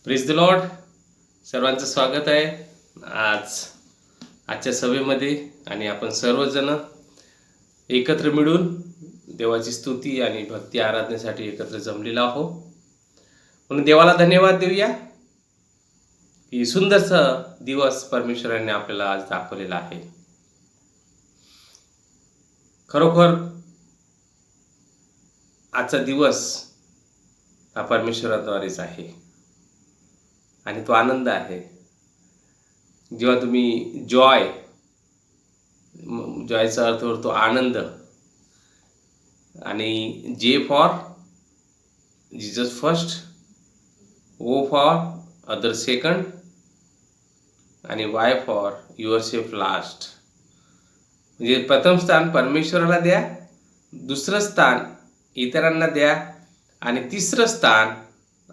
Praise the Lord. सर्वांचं स्वागत आहे आजच्या सभेमध्ये. आणि आपण सर्वजण एकत्र मिळून देवाची स्तुती आणि भक्ती आराधनेसाठी एकत्र जमलेलो आहोत. म्हणून देवाला धन्यवाद देऊया की सुंदरसा दिवस परमेश्वराने आपल्याला आज दाखवलेला आहे. खरोखर आजचा दिवस हा परमेश्वराद्वारेच आहे आणि तो आनंद आहे. जेव्हा तुम्ही जॉयचा अर्थ होतो आनंद. आणि जे for Jesus first, O for other second आणि Y for yourself last. म्हणजे प्रथम स्थान परमेश्वराला द्या, दुसरं स्थान इतरांना द्या आणि तिसरं स्थान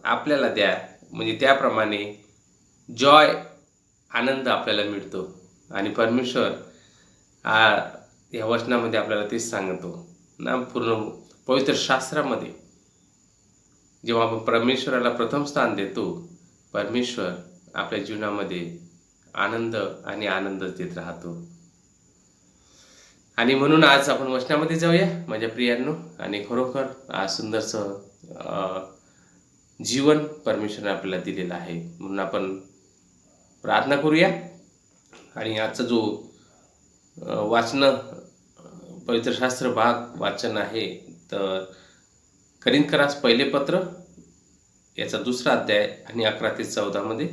आपल्याला द्या. म्हणजे त्याप्रमाणे जॉय आनंद आपल्याला मिळतो. आणि परमेश्वर या वचनामध्ये आपल्याला तेच सांगतो ना. पूर्ण पवित्र शास्त्रामध्ये जेव्हा आपण परमेश्वराला प्रथम स्थान देतो, परमेश्वर आपल्या जीवनामध्ये आनंद देत राहतो. आणि म्हणून आज आपण वचनामध्ये जाऊया माझ्या प्रियांनो. आणि खरोखर आज सुंदरसं जीवन परमेश्वराने आपल्याला दिलेलं आहे. म्हणून आपण प्रार्थना करूया. आणि आजचा जो पवित्र शास्त्र भाग वाचन आहे तर करिंथकरास पहिले पत्र याचा 2रा अध्याय आणि 11 ते 14 मध्ये.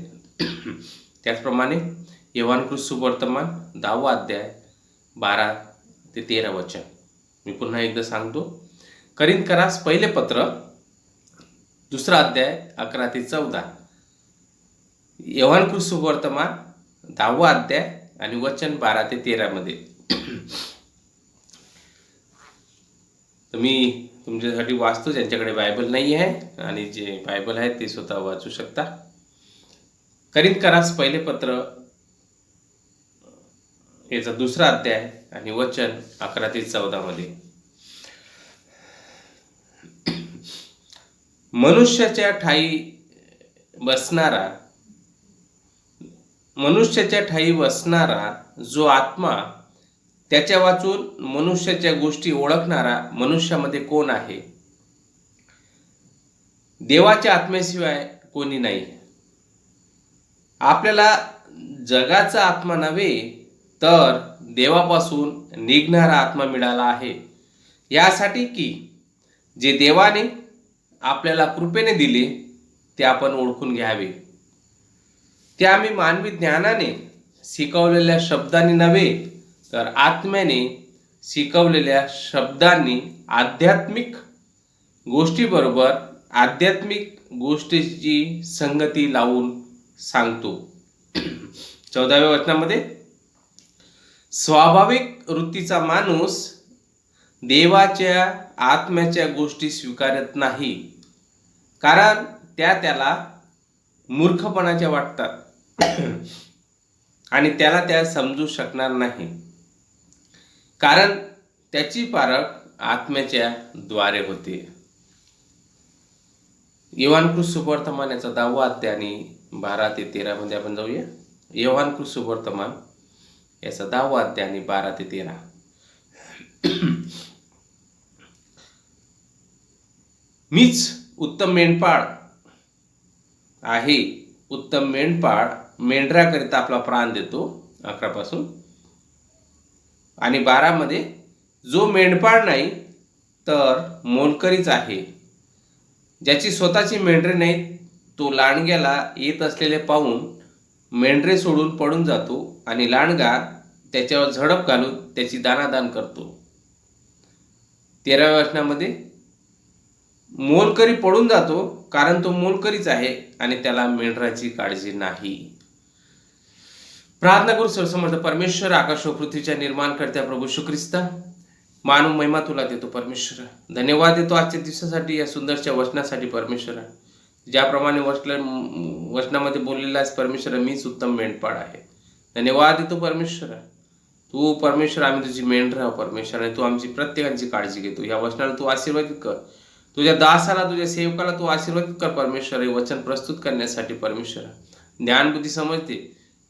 त्याचप्रमाणे योहानकृत सुवर्तमान 10वा अध्याय 12 ते 13 वचन. मी पुन्हा एकदा सांगतो. करिंथकरास पहिले पत्र 2रा अध्याय 11 ते 14, योहानकृत सुवर्तमान 10वा अध्याय आणि वचन 12 ते 13 मध्ये. मी तुमच्यासाठी वाचतो ज्यांच्याकडे बायबल नाही आहे, आणि जे बायबल आहे ते स्वतः वाचू शकता. करिंथकरास पहिले पत्र याचा 2रा अध्याय आणि वचन 11 ते 14 मध्ये. मनुष्याच्या ठाई बसणारा जो आत्मा, त्याच्या वाचून मनुष्याच्या गोष्टी ओळखणारा मनुष्यामध्ये कोण आहे? देवाच्या आत्म्याशिवाय कोणी नाही. आपल्याला जगाचा आत्मा नव्हे तर देवापासून निघणारा आत्मा मिळाला आहे, यासाठी की जे देवाने आपल्याला कृपेने दिले ते आपण ओळखून घ्यावे. ते आम्ही मानवी ज्ञानाने शिकवलेल्या शब्दांनी नव्हे तर आत्म्याने शिकवलेल्या शब्दांनी आध्यात्मिक गोष्टीबरोबर आध्यात्मिक गोष्टीची संगती लावून सांगतो. 14व्या वचनामध्ये, स्वाभाविक वृत्तीचा माणूस देवाच्या आत्म्याच्या गोष्टी स्वीकारत नाही, कारण त्याला मूर्खपणाच्या वाटतात आणि त्याला त्या समजू शकणार नाही, कारण त्याची पारख आत्म्याच्या द्वारे होते. योहानकृत सुवर्तमान याचा 10वा अध्याय आणि 12 ते 13 मध्ये आपण जाऊया. योहानकृत सुवर्तमान याचा 10वा अध्याय आणि 12 ते 13. मीच उत्तम मेंढपाळ आहे. उत्तम मेंढपाळ मेंढराकरिता आपला प्राण देतो. 11 पासून आणि 12 मध्ये, जो मेंढपाळ नाही तर मोलकरीच आहे. ज्याची स्वतःची मेंढरे नाहीत तो लांडग्याला येत असलेले पाहून मेंढरे सोडून पडून जातो आणि लांडगा त्याच्यावर झडप घालून त्याची दानादान करतो. 13व्या वचनामध्ये, मोलकरी पडून जातो कारण तो मोलकरीच आहे आणि त्याला मेंढराची काळजी नाही. प्रार्थना करू. सर्वसमर्थ परमेश्वर, आकाश व पृथ्वीच्या निर्माण करत्या प्रभू येशू ख्रिस्ता, मानव महिमा तुला देतो परमेश्वर. धन्यवाद देतो आजच्या दिवसासाठी, या सुंदरच्या वचनासाठी परमेश्वर. ज्याप्रमाणे वचनामध्ये बोललेला आहेस परमेश्वर, मीच उत्तम मेंढपाळ आहे. धन्यवाद देतो परमेश्वर. तू परमेश्वर, आम्ही तुझी मेंढर आहोत परमेश्वर, आणि तू आमची प्रत्येकाची काळजी घेतो. या वचनाला तू आशीर्वादित कर. तुझ्या दासाला, तुझ्या सेवकाला तू आशीर्वादित कर परमेश्वर. हे वचन प्रस्तुत करण्यासाठी परमेश्वर ज्ञानबुद्धी समजते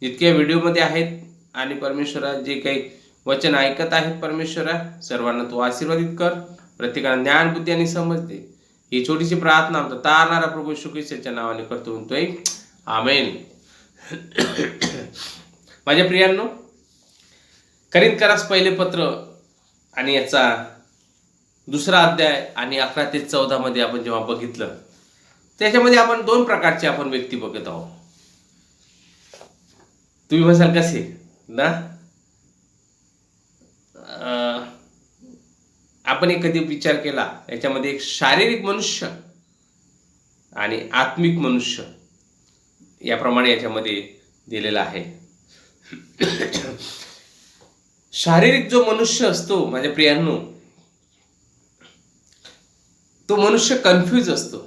जितक्या व्हिडिओमध्ये आहेत आणि परमेश्वरा जे काही वचन ऐकत आहेत परमेश्वरा, सर्वांना तू आशीर्वादित कर. प्रत्येकाला ज्ञानबुद्धी आणि समजते. ही छोटीशी प्रार्थना आमचा तारणारा प्रभू येशू ख्रिस्ताच्या नावाने करतो म्हणतोय, आमेन. माझ्या प्रियांनो, करिंथकरास पहिले पत्र आणि याचा दुसरा अध्याय आणि 11 ते 14 मध्ये आपण जेव्हा बघितलं, त्याच्यामध्ये आपण 2 प्रकारचे आपण व्यक्ती बघत आहोत. तुम्ही म्हणाल कसे ना? आपण एक कधी विचार केला, याच्यामध्ये एक शारीरिक मनुष्य आणि आत्मिक मनुष्य याप्रमाणे याच्यामध्ये दिलेला आहे. शारीरिक जो मनुष्य असतो माझ्या प्रियांनो, तो मनुष्य कन्फ्यूज असतो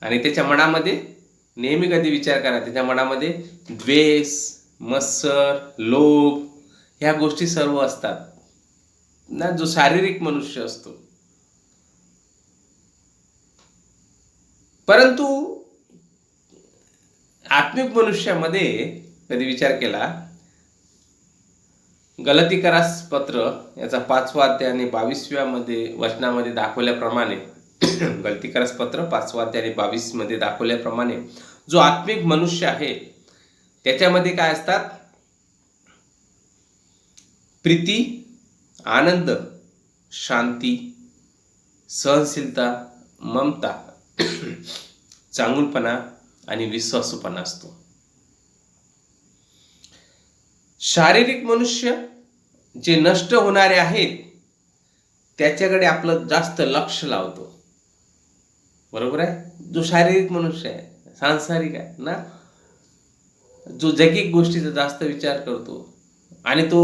आणि त्याच्या मनामध्ये नेहमी कधी विचार करा, त्याच्या मनामध्ये द्वेष, मत्सर, लोभ ह्या गोष्टी सर्व असतात ना, जो शारीरिक मनुष्य असतो. परंतु आत्मिक मनुष्यामध्ये कधी विचार केला, गलातीकरास पत्र याचा 5वा अध्याय आणि 22व्या वचनामध्ये दाखवल्याप्रमाणे, गलातीकरास पत्र 5वा अध्याय आणि 22 मध्ये दाखवल्याप्रमाणे जो आत्मिक मनुष्य आहे त्याच्यामध्ये काय असतात? प्रीती, आनंद, शांती, सहनशीलता, ममता, चांगुलपणा आणि विश्वासूपणा असतो. शारीरिक मनुष्य जे नष्ट होणारे आहेत त्याच्याकडे आपलं जास्त लक्ष लावतो, बरोबर आहे. जो शारीरिक मनुष्य आहे, सांसारिक आहे ना, जो जैगिक गोष्टीचा जास्त विचार करतो आणि तो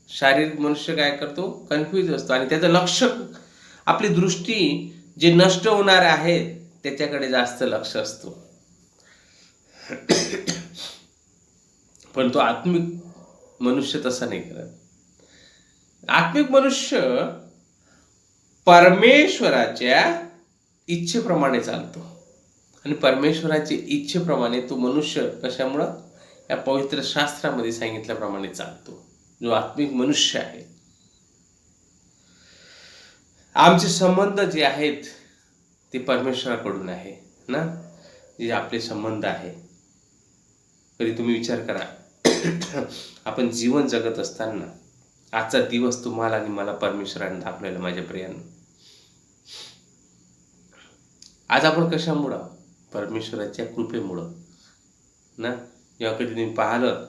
शारीरिक मनुष्य काय करतो? कन्फ्यूज असतो आणि त्याचं लक्ष, आपली दृष्टी जे नष्ट होणारे आहेत त्याच्याकडे जास्त लक्ष असतो. पण तो आत्मिक मनुष्य तसा नाही करत. आत्मिक मनुष्य परमेश्वराच्या इच्छेप्रमाणे चालतो आणि परमेश्वराच्या इच्छेप्रमाणे तो मनुष्य कशामुळं? या पवित्र शास्त्रामध्ये सांगितल्याप्रमाणे चालतो. जो आत्मिक मनुष्य आहे, आमचे संबंध जे आहेत ते परमेश्वराकडून आहे ना, जे आपले संबंध आहे. कधी तुम्ही विचार करा, आपण जीवन जगत असताना आजचा दिवस तुम्हाला आणि मला परमेश्वराने दाखवलेला. माझ्या प्रियांनो, आज आपण कशामुळं? परमेश्वराच्या कृपेमुळं ना. जेव्हा कधी तुम्ही पाहिलं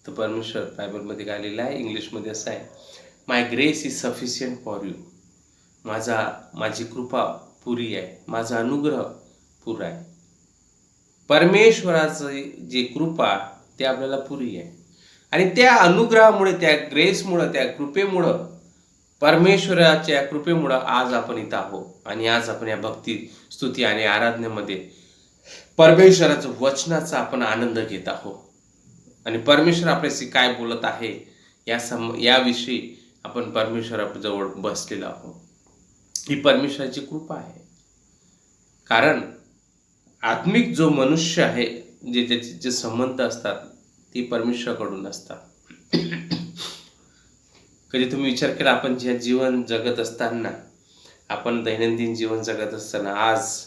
तर परमेश्वर बायबलमध्ये काय लिहिलं आहे, इंग्लिशमध्ये असं आहे, my grace is sufficient for you. माझी कृपा पुरी आहे, माझा अनुग्रह पुरा आहे. परमेश्वराचं जे कृपा ते आपल्याला पुरी आहे आणि त्या अनुग्रहामुळे, त्या ग्रेसमुळं, त्या कृपेमुळं, परमेश्वराच्या कृपेमुळं आज आपण इथं आहोत आणि आज आपण या भक्ती, स्तुती आणि आराधनेमध्ये परमेश्वराच्या वचनाचा आपण आनंद घेत आहोत आणि परमेश्वर आपल्याशी काय बोलत आहे याविषयी आपण परमेश्वराजवळ बसलेलो आहोत. ही परमेश्वराची कृपा आहे. कारण आत्मिक जो मनुष्य आहे, जे त्याचे जे संबंध असतात ते परमेश्वराकडून असतात. कधी तुम्ही विचार केला, आपण जे जीवन जगत असताना, आपण दैनंदिन जीवन जगत असताना आज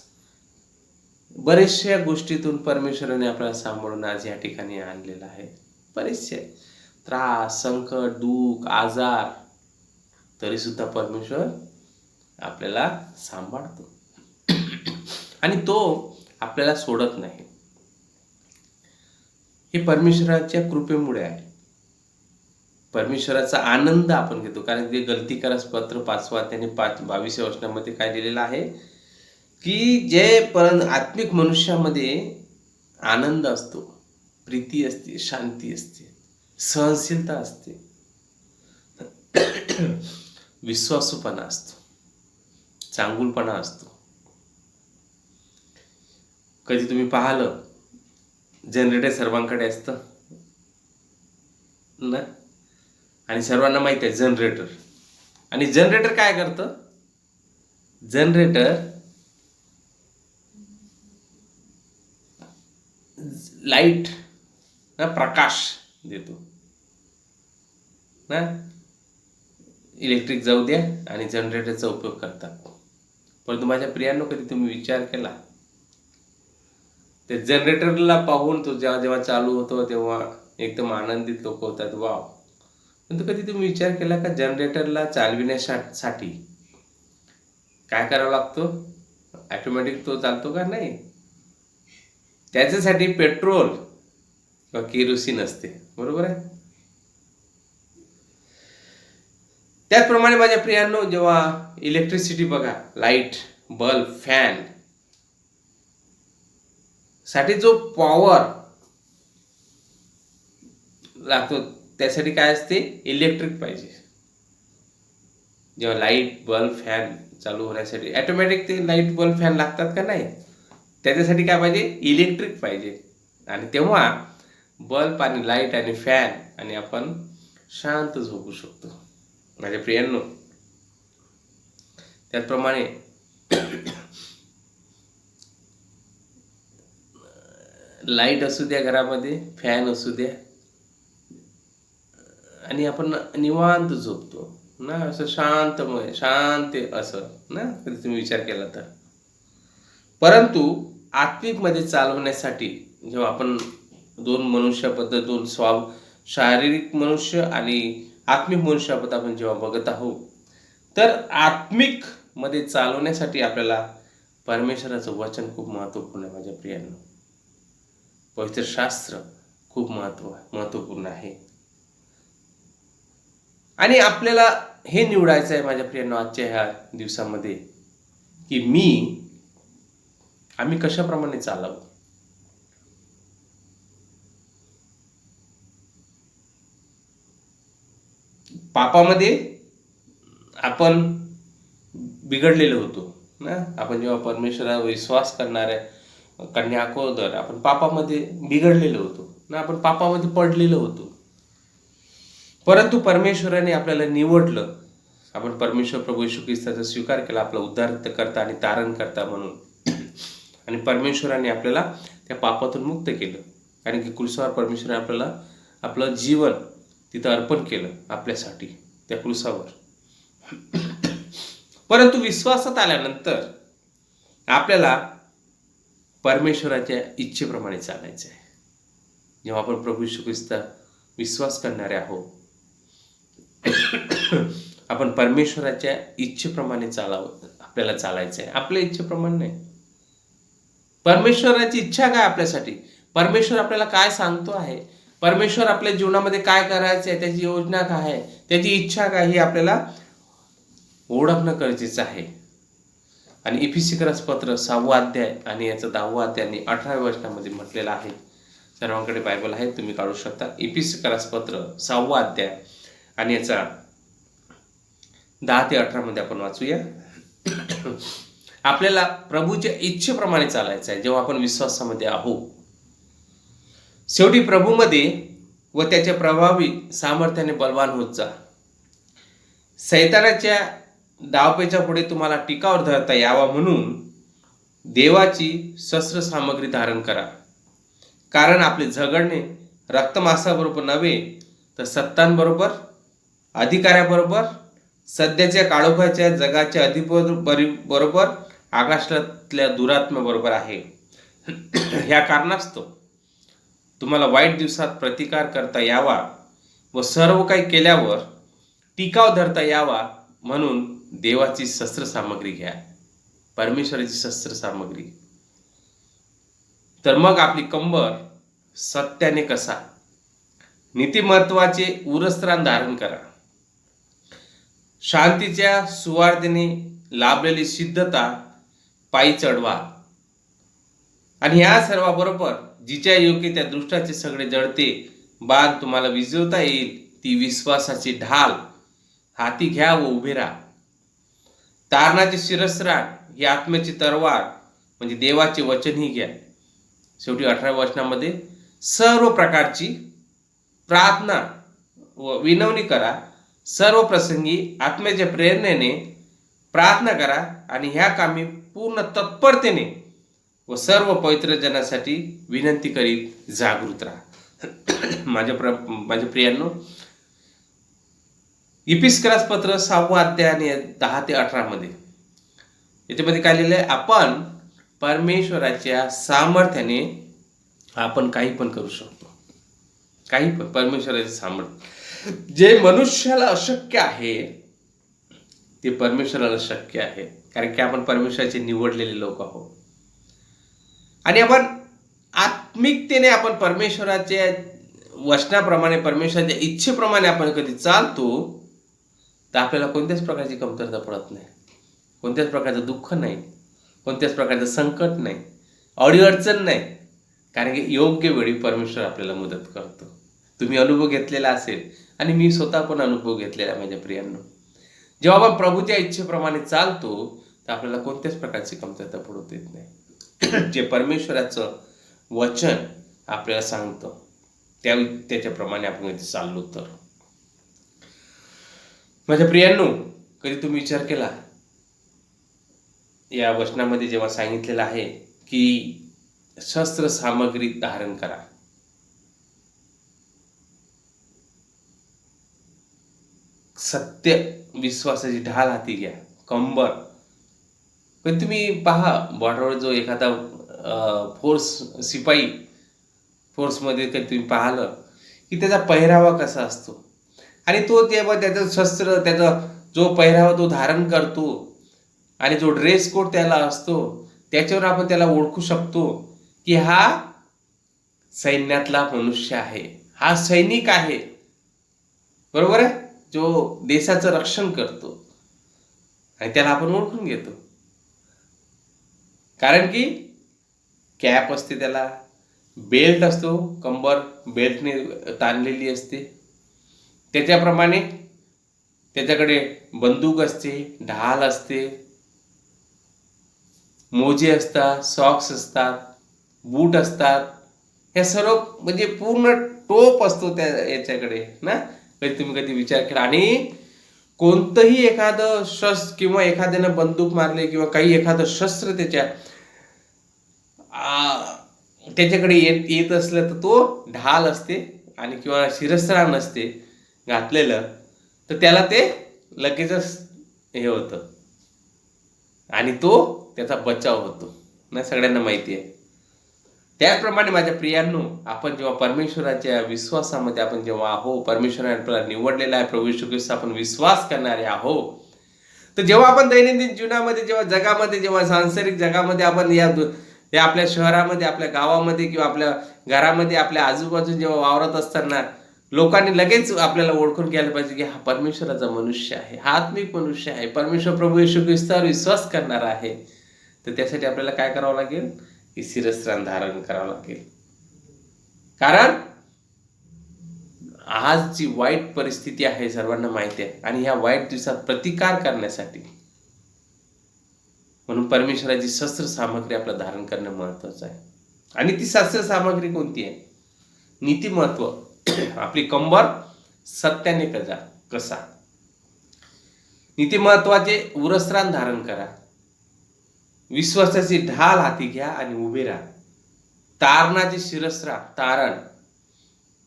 बरेचशा गोष्टीतून परमेश्वराने आपल्याला सांभाळून आज या ठिकाणी आणलेलं आहे. बरेचसे त्रास, संकट, दुःख, आजार, तरी सुद्धा परमेश्वर आपल्याला सांभाळतो आणि तो आपल्याला सोडत नाही. हे परमेश्वराच्या कृपेमुळे आहे. परमेश्वराचा आनंद आपण घेतो. कारण ते गलातीकरास पत्र 5वा अध्याय 22व्या वचनामध्ये काय दिलेलं आहे की जे आत्मिक मनुष्यामध्ये आनंद असतो, प्रीती असते, शांती असते, सहनशीलता असते, विश्वासूपणा असतो, चांगुलपणा असतो. कधी तुम्ही पाहिलं, जनरेटर सर्वांकडे असतं ना, आणि सर्वांना माहिती आहे जनरेटर. आणि जनरेटर काय करतं? जनरेटर लाईट ना प्रकाश देतो ना. इलेक्ट्रिक जाऊ द्या आणि जनरेटरचा उपयोग करतात. परंतु माझ्या प्रियांनो, कधी तुम्ही विचार केला त्या जनरेटरला पाहून तो जेव्हा जेव्हा चालू होतो तेव्हा एकदम आनंदित लोक होतात, वाव. परंतु कधी तुम्ही विचार केला का जनरेटरला चालविण्यासाठी काय करावं लागतं? ऑटोमॅटिक तो चालतो का? नाही. त्याच्यासाठी पेट्रोल किंवा केरोसिन असते, बरोबर आहे. त्याचप्रमाणे माझ्या प्रियांनो, जेव्हा इलेक्ट्रिसिटी बघा, लाईट, बल्ब, फॅन साठी जो पॉवर लागतो त्यासाठी काय असते? इलेक्ट्रिक पाहिजे. जेव्हा लाईट, बल्ब, फॅन चालू होण्यासाठी ऑटोमॅटिक ते लाईट, बल्ब, फॅन लागतात का? नाही. त्याच्यासाठी काय पाहिजे? इलेक्ट्रिक पाहिजे. आणि तेव्हा बल्ब आणि लाईट आणि फॅन आणि आपण शांत झोपू शकतो माझ्या प्रियांनो. त्याचप्रमाणे लाईट असू द्या घरामध्ये, फॅन असू द्या, आणि आपण निवांत झोपतो ना, असं शांतमय, शांत असं ना, कधी तुम्ही विचार केला तर. परंतु आत्मिकमध्ये चालवण्यासाठी जेव्हा आपण दोन मनुष्याबद्दल, दोन शारीरिक मनुष्य आणि आत्मिक मनुष्याबद्दल आपण जेव्हा बघत आहोत, तर आत्मिक मध्ये चालवण्यासाठी आपल्याला परमेश्वराचं वचन खूप महत्त्वपूर्ण आहे माझ्या प्रियांनो. पवित्र शास्त्र खूप महत्त्वपूर्ण आहे. आणि आपल्याला हे निवडायचं आहे माझ्या प्रियांनो आजच्या ह्या दिवसामध्ये की आम्ही कशाप्रमाणे चालावं. पापामध्ये आपण बिघडलेलो होतो ना. आपण जेव्हा परमेश्वरावर विश्वास करण्या अगोदर आपण पापामध्ये बिघडलेलो होतो ना, आपण पापामध्ये पडलेलो होतो. परंतु परमेश्वराने आपल्याला निवडलं. आपण परमेश्वर प्रभू येशू ख्रिस्ताचा स्वीकार केला आपला उद्धारकर्ता आणि तारणकर्ता म्हणून. आणि परमेश्वराने आपल्याला त्या पापातून मुक्त केलं. कारण की क्रूसावर परमेश्वराने आपल्याला आपलं जीवन तिथं अर्पण केलं आपल्यासाठी त्या क्रूसावर. परंतु विश्वासात आल्यानंतर आपल्याला परमेश्वराच्या इच्छेप्रमाणे चालायचं आहे. जेव्हा आपण प्रभू येशू ख्रिस्ता विश्वास करणारे आहोत, आपण परमेश्वराच्या इच्छेप्रमाणे आपल्याला चालायचं आहे. आपल्या इच्छेप्रमाणे नाही. परमेश्वराची इच्छा काय आपल्यासाठी? परमेश्वर आपल्याला काय सांगतो आहे? परमेश्वर आपल्या जीवनामध्ये काय करायचं आहे? त्याची योजना काय आहे? त्याची इच्छा काय? ही आपल्याला ओळखणं गरजेचं आहे. आणि इफिसिकरास पत्र 6 अध्याय आणि याचा 10 अध्याय आणि 18 वचनामध्ये म्हटलेलं आहे. सर्वांकडे बायबल आहे, तुम्ही काढू शकता. इफिसिकरास पत्र 6 अध्याय आणि याचा 10 ते 18 मध्ये आपण वाचूया. आपल्याला प्रभूच्या इच्छेप्रमाणे चालायचं आहे जेव्हा आपण विश्वासामध्ये आहोत. शेवटी प्रभूमध्ये व त्याच्या प्रभावी सामर्थ्याने बलवान होत जा. सैतानाच्या डावपेच्या पुढे तुम्हाला टिकावर धरता यावा म्हणून देवाची शस्त्र सामग्री धारण करा. कारण आपले झगडणे रक्तमांसाबरोबर नव्हे, तर सत्तांबरोबर, अधिकाऱ्याबरोबर, सध्याच्या काळोखाच्या जगाच्या अधिपतीबरोबर, आकाशातल्या दुरात्म्याबरोबर आहे. ह्या कारणास्तव तुम्हाला वाईट दिवसात प्रतिकार करता यावा व सर्व काही केल्यावर टिकाव धरता यावा म्हणून देवाची शस्त्र सामग्री घ्या. परमेश्वराची शस्त्र सामग्री. तर मग आपली कंबर सत्याने कसा, नीतिमत्वाचे उरस्त्राण धारण करा. शांतीच्या सुवार्तेने लाभलेली सिद्धता पायी चढवा. आणि ह्या सर्वाबरोबर जिच्या योग्य त्या दृष्टाचे सगळे जळते बाण तुम्हाला विजवता येईल ती विश्वासाची ढाल हाती घ्या व उभे राहा. तारणाचे शिरस्त्राण ही आत्म्याची तरवार म्हणजे देवाचे वचनही घ्या. शेवटी 18 वचनामध्ये सर्व प्रकारची प्रार्थना व विनवणी करा. सर्व प्रसंगी आत्म्याच्या प्रेरणेने प्रार्थना करा आणि ह्या कामी पूर्ण तत्परतेने व सर्व पवित्र जनासाठी विनंती करीत जागृत राहा. माझ्या प्रियांनो, इपिस्करास पत्र 6 अध्याय आणि 10 ते 18 मध्ये याच्यामध्ये काय लिहिलंय? आपण परमेश्वराच्या सामर्थ्याने आपण काही पण करू शकतो. काही पण परमेश्वराचे सामर्थ्य. जे मनुष्याला अशक्य आहे ते परमेश्वराला शक्य आहे, कारण की आपण परमेश्वराचे निवडलेले लोक आहोत. आणि आपण आत्मिकतेने आपण परमेश्वराच्या वचनाप्रमाणे, परमेश्वराच्या इच्छेप्रमाणे आपण कधी चालतो तर आपल्याला कोणत्याच प्रकारची कमतरता पडत नाही, कोणत्याच प्रकारचं दुःख नाही, कोणत्याच प्रकारचं संकट नाही, अडीअडचण नाही, कारण की योग्य वेळी परमेश्वर आपल्याला मदत करतो. तुम्ही अनुभव घेतलेला असेल आणि मी स्वतः पण अनुभव घेतलेला माझ्या प्रियांनो. जेव्हा आपण प्रभूच्या इच्छेप्रमाणे चालतो तर आपल्याला कोणत्याच प्रकारची कमतरता पडू देत नाही. जे परमेश्वराचं वचन आपल्याला सांगतं त्याच्याप्रमाणे आपण कधी चाललो तर. माझ्या प्रियांनो, कधी तुम्ही विचार केला या वचनामध्ये जेव्हा सांगितलेलं आहे की शस्त्र सामग्री धारण करा, सत्य विश्वासाची ढाल हाती घ्या, कंबर. पण तुम्ही पहा बॉर्डरवर जो एखादा शिपाई फोर्समध्ये कधी तुम्ही पाहिलं की त्याचा पहिरावा कसा असतो, आणि तो जेव्हा त्याचं शस्त्र, त्याचा जो पहिरावा तो धारण करतो आणि जो ड्रेस कोड त्याला असतो, त्याच्यावर आपण त्याला ओळखू शकतो की हा सैन्यातला मनुष्य आहे, हा सैनिक आहे. बरोबर आहे, जो देशाचं रक्षण करतो, आणि त्याला आपण ओळखून घेतो. कारण की कॅप असते, त्याला बेल्ट असतो, कंबर बेल्टने ताणलेली असते, त्याच्याप्रमाणे त्याच्याकडे बंदूक असते, ढाल असते, मोजे असतात, सॉक्स असतात, बूट असतात. हे सर्व म्हणजे पूर्ण टोप असतो त्या याच्याकडे ना. तुम्ही कधी विचार केला? आणि कोणतंही एखादं शस्त्र किंवा एखाद्यानं बंदूक मारले किंवा काही एखादं शस्त्र त्याच्याकडे येत असलं तर तो ढाल असते आणि किंवा शिरस्त्राण असते घातलेलं, तर त्याला ते लगेचच हे होतं आणि तो त्याचा बचाव होतो ना, सगळ्यांना माहिती आहे. त्याचप्रमाणे माझ्या प्रियांनो, आपण जेव्हा परमेश्वराच्या विश्वासामध्ये आपण जेव्हा आहो, परमेश्वराने आपल्याला निवडलेला आहे, प्रभू येशू ख्रिस्त आपण विश्वास करणारे आहो, तर जेव्हा आपण दैनंदिन जीवनामध्ये, जेव्हा जगामध्ये, जेव्हा सांसारिक जगामध्ये आपण या आपल्या शहरामध्ये, आपल्या गावामध्ये किंवा आपल्या घरामध्ये, आपल्या आजूबाजूला जेव्हा वावरत असताना लोकांनी लगेच आपल्याला ओळखून घ्यायला पाहिजे की हा परमेश्वराचा मनुष्य आहे, हा आत्मिक मनुष्य आहे, परमेश्वर प्रभू येशू ख्रिस्तावर विश्वास करणारा आहे. तर त्यासाठी आपल्याला काय करावं लागेल? की शिरस्त्राण धारण करावं लागेल. कारण आज जी वाईट परिस्थिती आहे सर्वांना माहिती आहे, आणि ह्या वाईट दिवसात प्रतिकार करण्यासाठी म्हणून परमेश्वराची शस्त्र सामग्री आपलं धारण करणं महत्वाचं आहे. आणि ती शस्त्र सामग्री कोणती आहे? नीतिमत्व. आपली कंबर सत्याने कसा. नीतिमत्वाचे उरस्त्राण धारण करा, विश्वासाची ढाल हाती घ्या आणि उभे राहा. तारणाचे शिरस्त्राण, तारण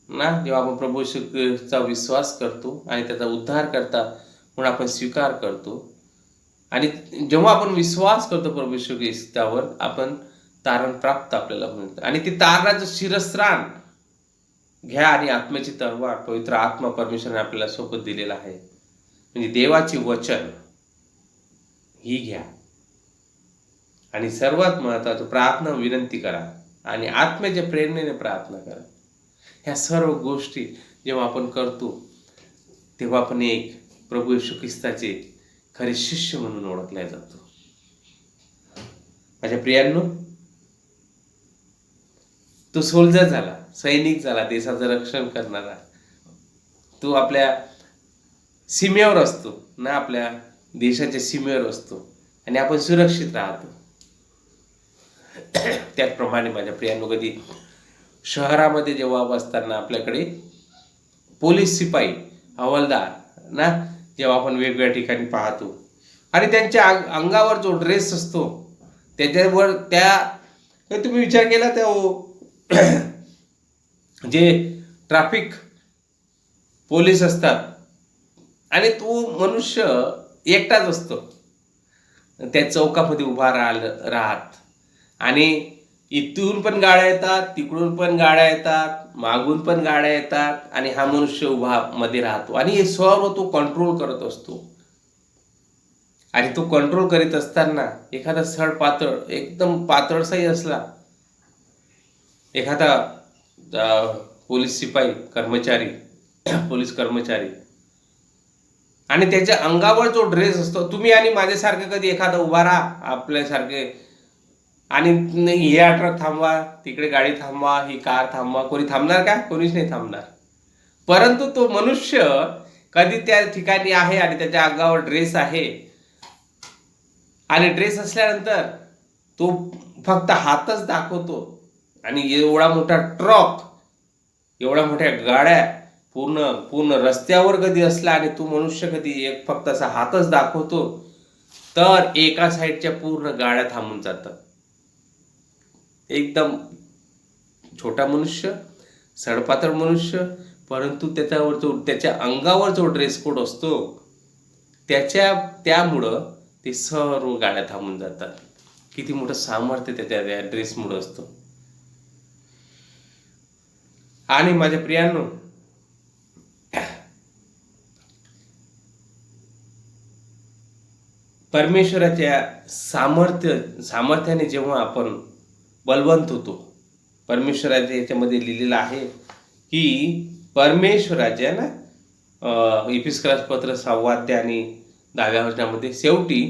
ना, जेव्हा आपण प्रभू येशू ख्रिस्ताचा विश्वास करतो आणि त्याचा उद्धार करता म्हणून आपण स्वीकार करतो, आणि जेव्हा आपण विश्वास करतो प्रभू येशू ख्रिस्तावर, आपण तारण प्राप्त आपल्याला मिळतं. आणि ते तारणाचं शिरस्त्राण घ्या आणि आत्म्याची तलवार, पवित्र आत्मा परमेश्वराने आपल्याला सोबत दिलेला आहे, म्हणजे देवाची वचन ही घ्या. आणि सर्वात महत्त्वाचं, प्रार्थना विनंती करा आणि आत्म्याच्या प्रेरणेने प्रार्थना करा. ह्या सर्व गोष्टी जेव्हा आपण करतो तेव्हा आपण एक प्रभू येशू ख्रिस्ताचे खरे शिष्य म्हणून ओळखले जातो. माझ्या प्रियांनो, तो सोल्जर झाला, सैनिक झाला, देशाचं रक्षण करणारा, तो आपल्या सीमेवर असतो ना, आपल्या देशाच्या सीमेवर असतो आणि आपण सुरक्षित राहतो. त्याचप्रमाणे माझ्या प्रियांनो, कधी शहरामध्ये जेव्हा बसताना आपल्याकडे पोलीस शिपाई, हवालदार ना, जेव्हा आपण वेगवेगळ्या ठिकाणी पाहतो, आणि त्यांच्या अंगावर जो ड्रेस असतो त्याच्यावर तुम्ही विचार केला त्या जे ट्रॅफिक पोलीस असतात आणि तो मनुष्य एकटाच असतो त्या चौकामध्ये उभा राहत आणि इथून पण गाड्या येतात, तिकडून पण गाड्या येतात, मागून पण गाड्या येतात आणि हा मनुष्य उभा मध्ये राहतो आणि हे सर्व तो कंट्रोल करत असतो. आणि तो कंट्रोल करीत असताना एखादा सड पातळ एकदम पातळसाही असला, एखादा पोलीस शिपाई कर्मचारी पोलीस कर्मचारी आणि त्याच्या अंगावर जो ड्रेस असतो, तुम्ही आणि माझ्यासारखं कधी एखादा उभा राहा आपल्यासारखे आणि या ट्रक थांबवा, तिकडे गाडी थांबवा, ही कार थांबवा, कोणी थांबणार का? कोणीच नाही थांबणार. परंतु तो मनुष्य कधी त्या ठिकाणी आहे आणि त्याच्या अंगावर ड्रेस आहे आणि ड्रेस असल्यानंतर तो फक्त हातच दाखवतो आणि एवढा मोठा ट्रक, एवढ्या मोठ्या गाड्या पूर्ण पूर्ण रस्त्यावर कधी असला आणि तो मनुष्य कधी एक फक्त असा हातच दाखवतो तर एका साईडच्या पूर्ण गाड्या थांबून जातात. एकदम छोटा मनुष्य, सडपातळ मनुष्य, परंतु त्याच्या अंगावर जो ड्रेस कोड असतो त्यामुळं ते सर्व गाड्या थांबून जातात. किती मोठं सामर्थ्य त्या ड्रेसमुळं असतं. आणि माझ्या प्रियांनो, परमेश्वराच्या सामर्थ्याने जेव्हा आपण बलवंत होतो, परमेश्वराच्या याच्यामध्ये लिहिलेलं आहे की परमेश्वराच्या इफिसकरास पत्र 6 अध्याय आणि 10व्या वचनामध्ये शेवटी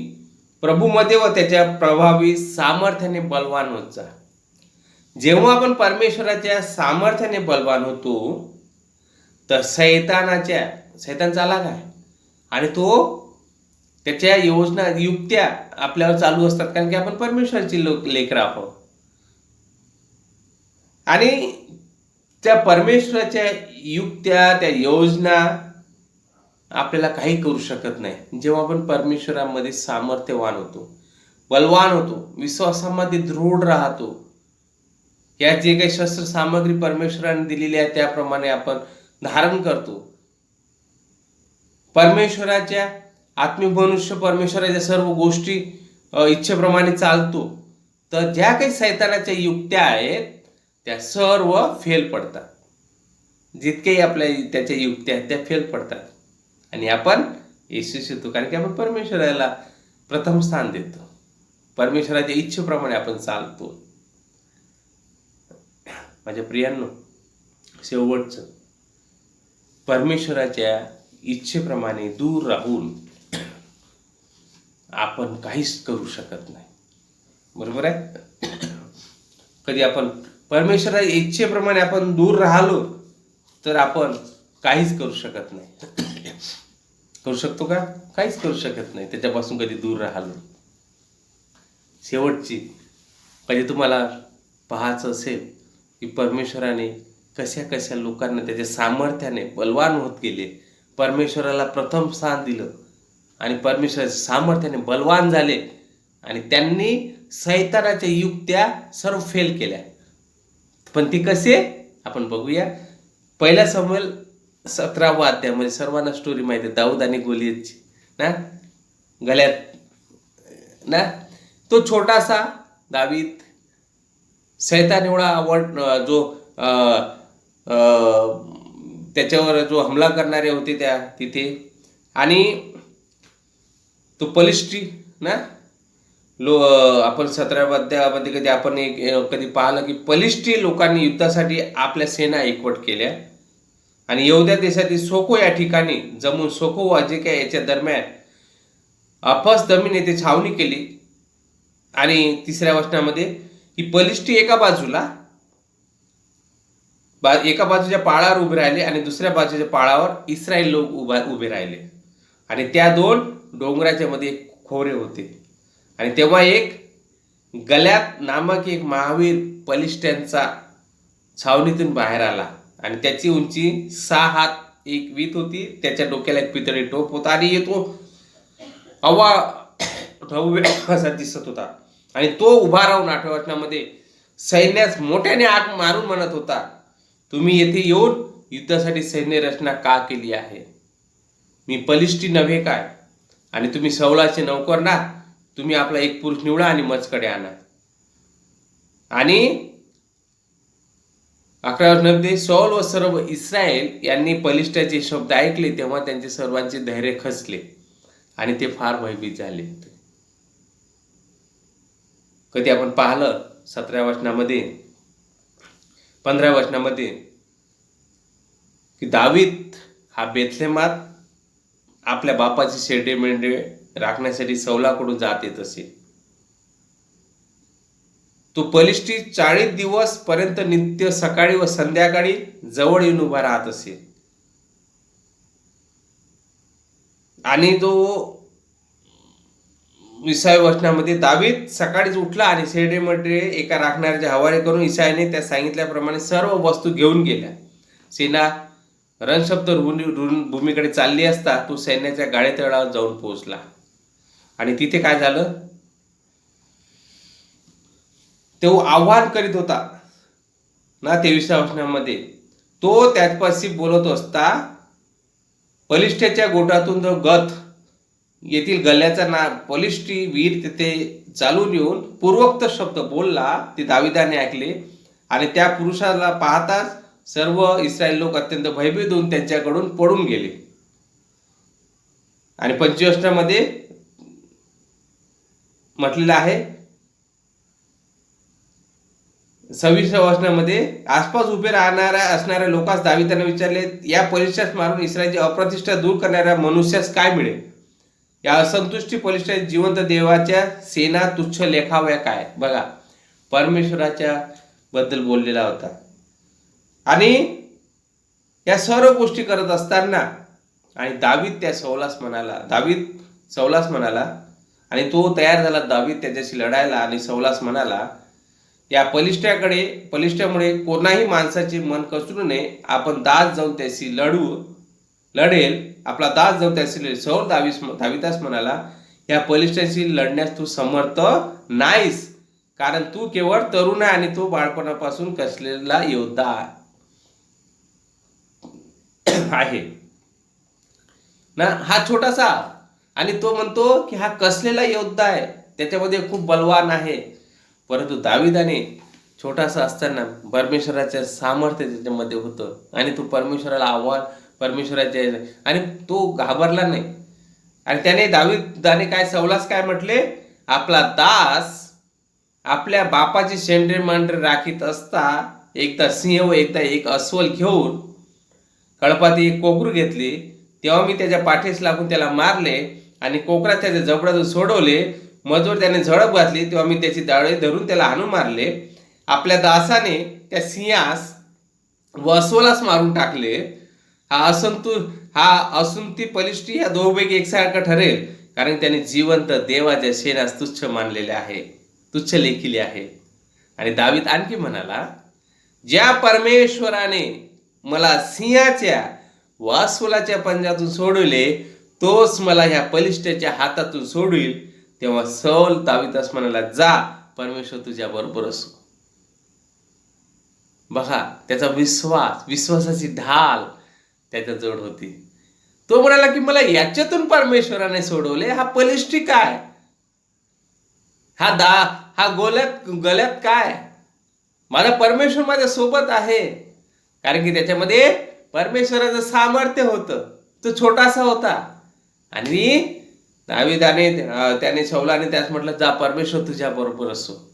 प्रभूमध्ये व त्याच्या प्रभावी सामर्थ्याने बलवान होत जा. जेव्हा आपण परमेश्वराच्या सामर्थ्याने बलवान होतो तर सैतान चाला काय आणि तो त्याच्या योजना युक्त्या आपल्यावर चालू असतात, कारण की आपण परमेश्वराची लेकरं आहोत. आणि त्या परमेश्वराच्या युक्त्या, त्या योजना आपल्याला काही करू शकत नाही. जेव्हा आपण परमेश्वरामध्ये सामर्थ्यवान होतो, बलवान होतो, विश्वासामध्ये दृढ राहतो, या जे काही शस्त्र सामग्री परमेश्वराने दिलेली आहे त्याप्रमाणे आपण धारण करतो. परमेश्वराच्या आत्मिक मनुष्य परमेश्वराच्या सर्व गोष्टी इच्छेप्रमाणे चालतो, तर ज्या काही सैतानाच्या युक्त्या आहेत त्या सर्व फेल पडतात. जितकेही आपल्या त्याच्या युक्त्या आहेत त्या फेल पडतात आणि आपण यशस्वी होतो, कारण की आपण परमेश्वराला प्रथम स्थान देतो, परमेश्वराच्या इच्छेप्रमाणे आपण चालतो. माझ्या प्रियांनो, शेवटचं, परमेश्वराच्या इच्छेप्रमाणे दूर राहून आपण काहीच करू शकत नाही. बरोबर आहे? कधी आपण परमेश्वराच्या इच्छेप्रमाणे आपण दूर राहिलो तर आपण काहीच करू शकत नाही. करू शकतो का? काहीच करू शकत नाही त्याच्यापासून कधी दूर राहिलो. शेवटची, कधी तुम्हाला पाहायचं असेल की परमेश्वराने कशा कशा लोकांना त्याच्या सामर्थ्याने बलवान होत गेले, परमेश्वराला प्रथम स्थान दिलं आणि परमेश्वराच्या सामर्थ्याने बलवान झाले आणि त्यांनी सैतानाच्या युक्त्या सर्व फेल केल्या. पण ती कसे आपण बघूया. 1 शमूएल 17व्या अध्यायामध्ये सर्वांना स्टोरी माहिती आहे, दाऊद आणि गोलियतची ना, गल्यात ना. तो छोटासा दावीद, सैतान एवढा जो त्याच्यावर जो हमला करणारे होते त्या तिथे, आणि तो पलिष्टी ना, आपण 17व्या अध्यायामध्ये कधी पाहिलं की पलिष्टी लोकांनी युद्धासाठी आपल्या सेना एकवट केल्या आणि यहूदा देशातील सोको या ठिकाणी जमून सोको व अजेका याच्या दरम्यान अफस दमीन येथे छावणी केली. आणि 3ऱ्या वचनामध्ये की पलिष्टी एका बाजूच्या पाळावर उभे राहिले आणि दुसऱ्या बाजूच्या पाळावर इस्रायल लोक उभे राहिले आणि त्या 2 डोंगराच्या मध्ये खोरे होते. आणि तेव्हा एक गल्यात नामक एक महावीर पलिष्ट्यांचा छावणीतून बाहेर आला आणि त्याची उंची 6 हात 1 वीत होती. त्याच्या डोक्याला एक पितळी टोप होता आणि तो भव्य असा दिसत होता. आणि तो उभा राहून 8व्या वचनामध्ये सैन्यास मोठ्याने आग मारून म्हणत होता, तुम्ही येथे येऊन युद्धासाठी सैन्य रचना का केली आहे? मी बलिष्ठी नव्हे काय? आणि तुम्ही सौलाचे नौकर ना? तुम्ही आपला एक पुरुष निवडा आणि मजकडे आणा. आणि 11व्या वचनामध्ये सौल व सर्व इस्रायल यांनी बलिष्ठाचे शब्द ऐकले तेव्हा त्यांचे सर्वांचे धैर्य खचले आणि ते फार भयभीत झाले होते. कधी आपण पाहिलं 17व्या वचनामध्ये 15व्या वचनामध्ये की दावीद हा बेथलेमात आपल्या बापाची शेडे मेंढे राखण्यासाठी सौलाकडून जात येत असे. तो बलिष्ठी 40 दिवस पर्यंत नित्य सकाळी व संध्याकाळी जवळ येऊन उभा राहत असे. आणि जो 20व्या वचनामध्ये दावीद सकाळीच उठला आणि शेडेमध्ये एका राखणाऱ्याचे हवाले करून इसायाने त्या सांगितल्याप्रमाणे सर्व वस्तू घेऊन गेल्या. सेना रणशब्द भूमीकडे चालली असता तो सैन्याच्या गाडीतळावर जाऊन पोहोचला. आणि तिथे काय झालं, तो आव्हान करीत होता ना. 23व्या वचनामध्ये तो त्याचपाशी बोलत असता बलिष्ठच्या गोटातून जो गथ येथील गल्ल्याचा ना बलिष्ठी वीर तिथे चालून येऊन पूर्वोक्त शब्द बोलला. ते दाविदाने ऐकले आणि त्या पुरुषाला पाहताच सर्व इस्रायल लोक अत्यंत भयभीत होऊन त्यांच्याकडून पळून गेले. आणि 25व्या वचनामध्ये म्हटलेलं आहे 26व्या वचनामध्ये आसपास उभे असणाऱ्या लोकांस दाविदाने विचारले, या बलिष्ठास मारून इस्रायलची अप्रतिष्ठा दूर करणाऱ्या मनुष्यास काय मिळेल? या असंतुष्टी बलिष्ठास जिवंत देवाच्या सेना तुच्छ लेखाव्या काय? बघा, परमेश्वराच्या बद्दल बोललेला होता. आणि या सर्व गोष्टी करत असताना आणि दावीद सौलास म्हणाला आणि तो तयार झाला दावीद त्याच्याशी लढायला. आणि सौलास म्हणाला, या बलिष्ठामुळे कोणाही माणसाचे मन कचरू नये. आपण दास जाऊन त्याशी लढेल. आपला दास जाऊन त्याशी लढेल. सौल दाविदास म्हणाला, या बलिष्ठाशी लढण्यास तू समर्थ नाहीस, कारण तू केवळ तरुण आहे आणि तो बाळपणापासून कसलेला योद्धा आहे ना. हा छोटासा आणि तो म्हणतो की हा कसलेला योद्धा आहे, त्याच्यामध्ये खूप बलवान आहे. परंतु दाविदाने छोटासा असताना परमेश्वराचं सामर्थ्य त्याच्यामध्ये होतं आणि तो परमेश्वराचे आणि तो घाबरला नाही. आणि त्याने दाविदाने सौलास काय म्हटले, आपला दास आपल्या बापाची शेंडे मांढरे राखीत असता एकदा सिंह व एकदा एक अस्वल घेऊन कळपाती एक कोकरू घेतली. तेव्हा मी त्याच्या पाठीस लागून त्याला मारले आणि कोकरात त्याच्या जबडातून सोडवले. मजवर त्याने झडप घातली तेव्हा मी त्याची दाढे धरून त्याला हाणून मारले. आपल्या दासाने त्या सिंहास व अस्वलास मारून टाकले. हा असंती बलिष्ठी या दोघांपैकी एकसारखा ठरेल, कारण त्याने जिवंत देवाच्या सेनास तुच्छ लेखिले आहे. आणि दावीद आणखी म्हणाला, ज्या परमेश्वराने मला सिंहाच्या व अस्वलाच्या पंजातून सोडवले तोच मला ह्या बलिष्ठाच्या हातातून सोडविल. तेव्हा सौल दाविदास म्हणाला, जा, परमेश्वर तुझ्या बरोबर असो. बघा, त्याचा विश्वासाची ढाल त्याच्या जवळ होती. तो म्हणाला की मला याच्यातून परमेश्वराने सोडवले, हा बलिष्ठी काय, हा गल्यात काय, माझा परमेश्वर माझ्या सोबत आहे. कारण की त्याच्यामध्ये परमेश्वराचं सामर्थ्य होतं. तो छोटासा होता. आणि त्याने सौलाने त्यास म्हटलं, जा, परमेश्वर तुझ्या बरोबर असो.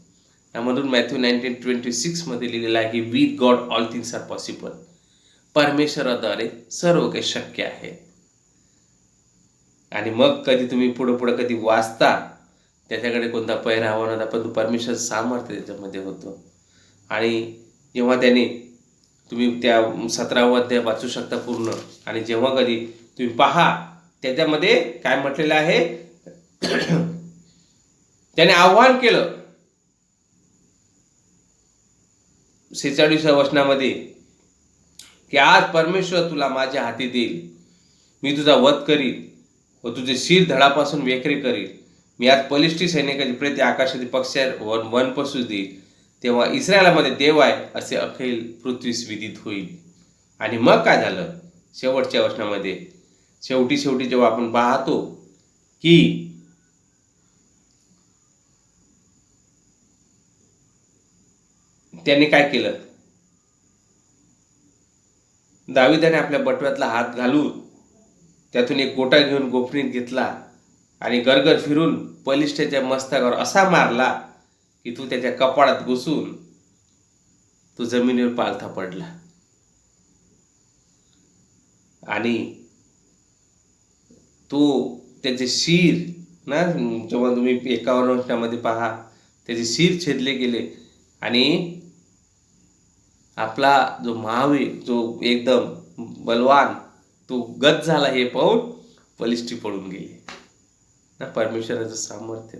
म्हणून मॅथ्यू 19:26 मध्ये लिहिलेलं आहे की with God all things are possible. परमेश्वराद्वारे सर्व काही शक्य आहे. आणि मग कधी तुम्ही पुढे कधी वाचता, त्याच्याकडे कोणता पहिरावा नव्हता, पण परमेश्वर सामर्थ्य त्याच्यामध्ये होतं. आणि जेव्हा तुम्ही त्या 17वा अध्याय वाचू शकता पूर्ण. आणि जेव्हा कधी तुम्ही पहा, त्याच्यामध्ये काय म्हटलेलं आहे, त्याने आव्हान केलं 46व्या वचनामध्ये की आज परमेश्वर तुला माझ्या हाती देईल. मी तुझा वध करील व तुझे शिर धडापासून वेखरे करील. मी आज बलिष्ठी सैनिकाची प्रति आकाशातील पक्षावर वन पसू देईल, तेव्हा इस्रायलामध्ये देव आहे असे अखिल पृथ्वीस विदित होईल. आणि मग काय झालं शेवटच्या वचनामध्ये, शेवटी जेव्हा आपण पाहतो की त्यांनी काय केलं, दाविदाने आपल्या बटव्यातला हात घालून त्यातून एक गोटा घेऊन गोफणीत घेतला आणि गरगर फिरून बलिष्ठाच्या मस्तकावर असा मारला की तो त्याच्या कपाळात घुसून तो जमिनीवर पालथा पडला. आणि तो त्याचे शिर ना, जेव्हा तुम्ही 51 वचनामध्ये पहा, त्याचे शिर छेदले गेले आणि आपला जो महावीर, जो एकदम बलवान, तो गत झाला हे पाहून बलिष्ठी पडून गेले ना. परमेश्वराचं सामर्थ्य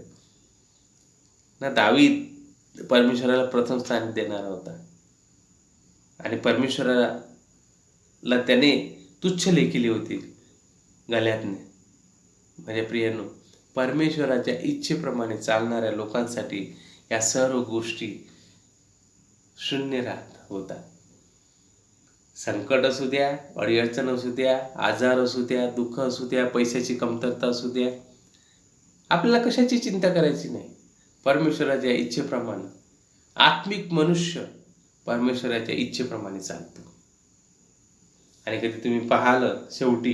ना. दावीद परमेश्वराला प्रथम स्थान देणारा होता आणि परमेश्वराला त्याने तुच्छ लेखिले होते गल्यातने. म्हणजे प्रियानो, परमेश्वराच्या इच्छेप्रमाणे चालणाऱ्या लोकांसाठी या सर्व गोष्टी शून्य राहत होतात. संकट असू द्या, अडीअडचण असू द्या, आजार असू द्या, दुःख असू द्या, पैशाची कमतरता असू द्या, आपल्याला कशाची चिंता करायची नाही. परमेश्वराच्या इच्छेप्रमाणे आत्मिक मनुष्य परमेश्वराच्या इच्छेप्रमाणे चालतो. आणि कधी तुम्ही पाहिलं शेवटी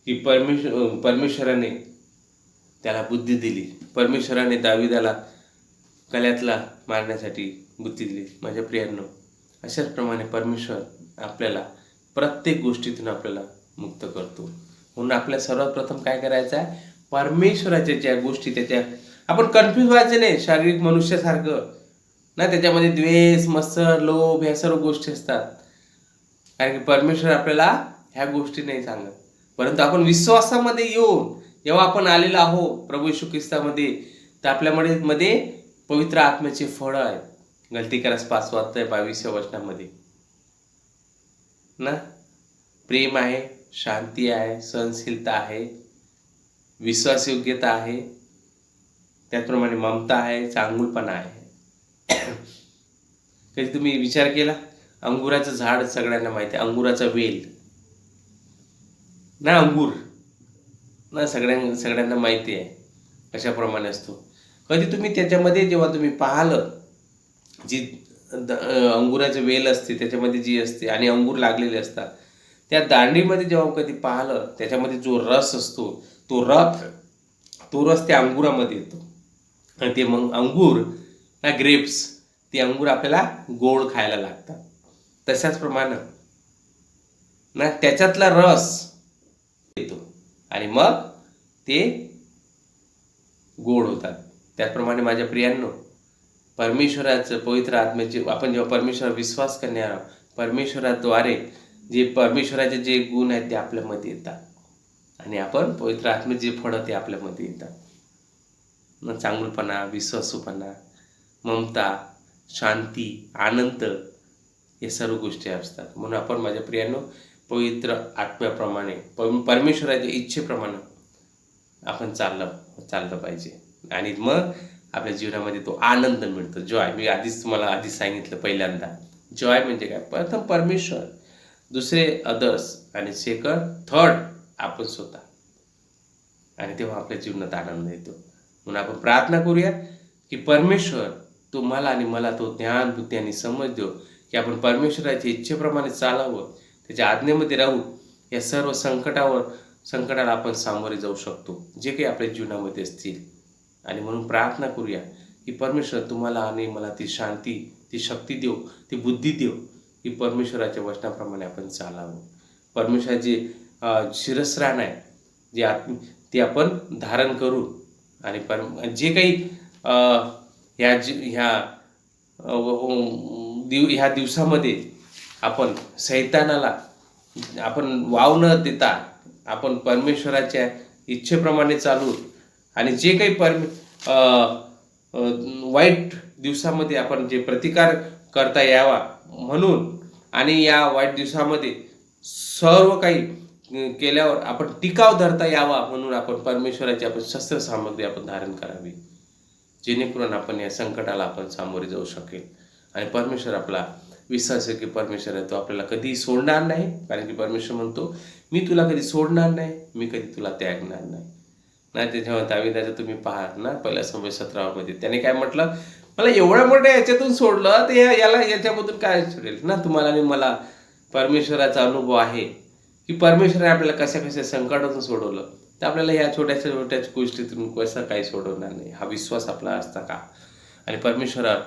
की परमेश्वराने त्याला बुद्धी दिली. परमेश्वराने दाविदाला गल्यातला मारण्यासाठी बुद्धी दिली. माझ्या प्रियांनो, अशाच प्रमाणे परमेश्वर आपल्याला प्रत्येक गोष्टीतून आपल्याला मुक्त करतो. म्हणून आपल्या सर्वात प्रथम काय करायचं आहे, परमेश्वराच्या ज्या गोष्टी त्याच्या, आपण कन्फ्यूज व्हायचे नाही शारीरिक मनुष्यासारखं ना. त्याच्यामध्ये द्वेष, मत्सर, लोभ ह्या सर्व गोष्टी असतात. कारण की परमेश्वर आपल्याला ह्या गोष्टी नाही सांगत. परंतु आपण विश्वासामध्ये येऊन जेव्हा आपण आलेलो आहोत प्रभू येशू ख्रिस्तामध्ये, तर आपल्यामध्ये पवित्र आत्म्याचे फळ आहेत. गलतीकारास 5:22 वचनामध्ये ना, प्रेम आहे, शांती आहे, सहनशीलता आहे, विश्वासयोग्यता आहे, त्याचप्रमाणे ममता आहे, चांगुलपणा आहे. कधी तुम्ही विचार केला, अंगुराचं झाड सगळ्यांना माहिती आहे, अंगुराचा वेल ना, अंगूर ना सगळ्यांना माहिती आहे कशाप्रमाणे असतो. कधी तुम्ही त्याच्यामध्ये जेव्हा तुम्ही पाहिलं, जी अंगुराचे वेल असते त्याच्यामध्ये जी असते आणि अंगूर लागलेले असतात, त्या दांडीमध्ये जेव्हा कधी पाहिलं, त्याच्यामध्ये जो रस असतो तो रस त्या अंगुरामध्ये येतो. आणि ते मग अंगूर ना, ग्रेप्स, ते अंगूर आपल्याला गोड खायला लागतात. तशाच प्रमाणे ना त्याच्यातला रस येतो आणि मग ते गोड होतात. त्याचप्रमाणे माझ्या प्रियांनो, परमेश्वराचं पवित्र आत्म्याचे आपण जेव्हा परमेश्वरावर विश्वास करणार, परमेश्वराद्वारे जे परमेश्वराचे जे गुण आहेत ते आपल्यामध्ये येतात आणि आपण पवित्र आत्म्याचे जे फळं ते आपल्यामध्ये येतात. मग चांगुलपणा, विश्वासूपणा, ममता, शांती, आनंद, हे सर्व गोष्टी असतात. म्हणून आपण माझ्या प्रियांनो पवित्र आत्म्याप्रमाणे परमेश्वराच्या इच्छेप्रमाणे आपण चाललं पाहिजे आणि मग आपल्या जीवनामध्ये तो आनंद मिळतो. जॉय, मी तुम्हाला सांगितलं पहिल्यांदा, जॉय म्हणजे काय, प्रथम परमेश्वर, दुसरे अदर्स आणि थर्ड आपण स्वतः. आणि तेव्हा आपल्या जीवनात आनंद येतो. म्हणून आपण प्रार्थना करूया की परमेश्वर तुम्हाला आणि मला तो ज्ञान, बुद्धी आणि समज देऊ की आपण परमेश्वराच्या इच्छेप्रमाणे चालावं, त्याच्या आज्ञेमध्ये राहू, या सर्व संकटाला आपण सामोरे जाऊ शकतो जे काही आपल्या जीवनामध्ये असतील. आणि म्हणून प्रार्थना करूया की परमेश्वर तुम्हाला आणि मला ती शांती, ती शक्ती देऊ, ती बुद्धी देऊ की परमेश्वराच्या वचनाप्रमाणे आपण चालावं. परमेश्वराचे शिरस्त्राण आहे ते आपण धारण करू आणि जे काही ह्या दिवसामध्ये आपण शैतानाला आपण वाव न देता आपण परमेश्वराच्या इच्छेप्रमाणे चालू आणि जे काही वाईट दिवसामध्ये आपण जे प्रतिकार करता यावा म्हणून, आणि या वाईट दिवसामध्ये सर्व काही केल्यावर आपण टिकाव धरता यावा म्हणून आपण परमेश्वराची आपण शस्त्र सामग्री आपण धारण करावी, जेणेकरून आपण या संकटाला आपण सामोरे जाऊ शकेल. आणि परमेश्वर आपला विश्वास आहे की परमेश्वर आहे तो आपल्याला कधीही सोडणार नाही, कारण की परमेश्वर म्हणतो मी तुला कधी सोडणार नाही, मी कधी तुला त्यागणार नाही. नाही ते जेव्हा दाविदाचं तुम्ही पहा ना पहिल्या समय 17 त्याने काय म्हटलं, मला एवढ्या मोठ्या याच्यातून सोडलं तर याला याच्यामधून काय सोडेल ना. तुम्हाला आणि मला परमेश्वराचा अनुभव आहे की परमेश्वराने आपल्याला कशा कशा संकटातून सोडवलं, तर आपल्याला ह्या छोट्याशा छोट्या गोष्टीतून कसं काही सोडवणार नाही. हा विश्वास आपला असता का. आणि परमेश्वरावर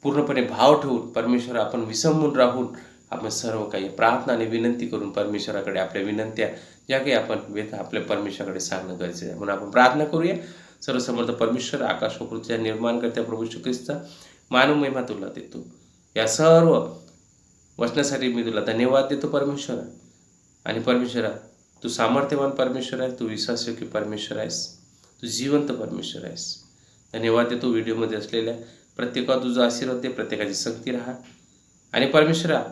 पूर्णपणे भाव ठेवून परमेश्वर आपण विसंबून राहून आपण सर्व काही प्रार्थना आणि विनंती करून परमेश्वराकडे आपल्या विनंत्या ज्या काही आपण आपल्या परमेश्वराकडे सांगणं गरजेचं आहे. म्हणून आपण प्रार्थना करूया. सर्वसमर्थ परमेश्वर, आकाश व पृथ्वीच्या निर्माण करत्या प्रभू येशू ख्रिस्ता, मानव महिमा तुला देतो. या सर्व वचनासाठी मी तुला धन्यवाद देतो परमेश्वरा. आणि परमेश्वरा तू सामर्थ्यवान परमेश्वर आहे, तू विश्वासयोग्य परमेश्वर आहेस, तू जिवंत परमेश्वर आहेस. धन्यवाद देतो. व्हिडिओमध्ये असलेल्या प्रत्येकाला तुझा आशीर्वाद दे, प्रत्येकाची शक्ती राहा. आणि परमेश्वरा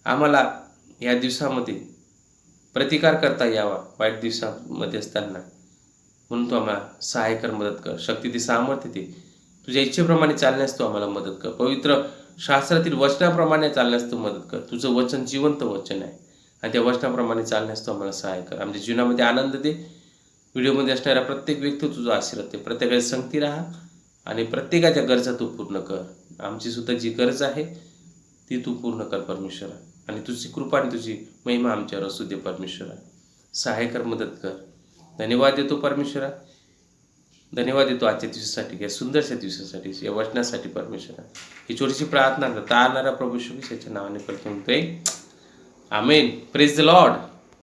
आम्हाला या दिवसामध्ये प्रतिकार करता यावा वाईट दिवसामध्ये असताना, म्हणून तू आम्हाला सहाय्य कर, मदत कर, शक्ती दे, सामर्थ्य दे. तुझ्या इच्छेप्रमाणे चालण्यास तू आम्हाला मदत कर. पवित्र शास्त्रातील वचनाप्रमाणे चालण्यास तू मदत कर. तुझं वचन जिवंत वचन आहे आणि त्या वचनाप्रमाणे चालण्यास तू आम्हाला सहाय्य कर. आमच्या जीवनामध्ये आनंद दे. व्हिडिओमध्ये असणाऱ्या प्रत्येक व्यक्ती तुझा आशीर्वाद दे, प्रत्येकाची संगती राहा आणि प्रत्येकाच्या गरजा तू पूर्ण कर. आमची सुद्धा जी गरज आहे ती तू पूर्ण कर परमेश्वरा. आणि तुझी कृपा आणि तुझी महिमा आमच्यावर असू दे परमेश्वरा. सहाय्य कर, मदत कर. धन्यवाद देतो परमेश्वरा. धन्यवाद देतो आजच्या दिवसासाठी, या सुंदरशा दिवसासाठी, या वचनासाठी परमेश्वरा. ही छोटीशी प्रार्थना तारणारा प्रभू येशू ख्रिस्ताच्या नावाने करतो. आमेन. Praise the Lord.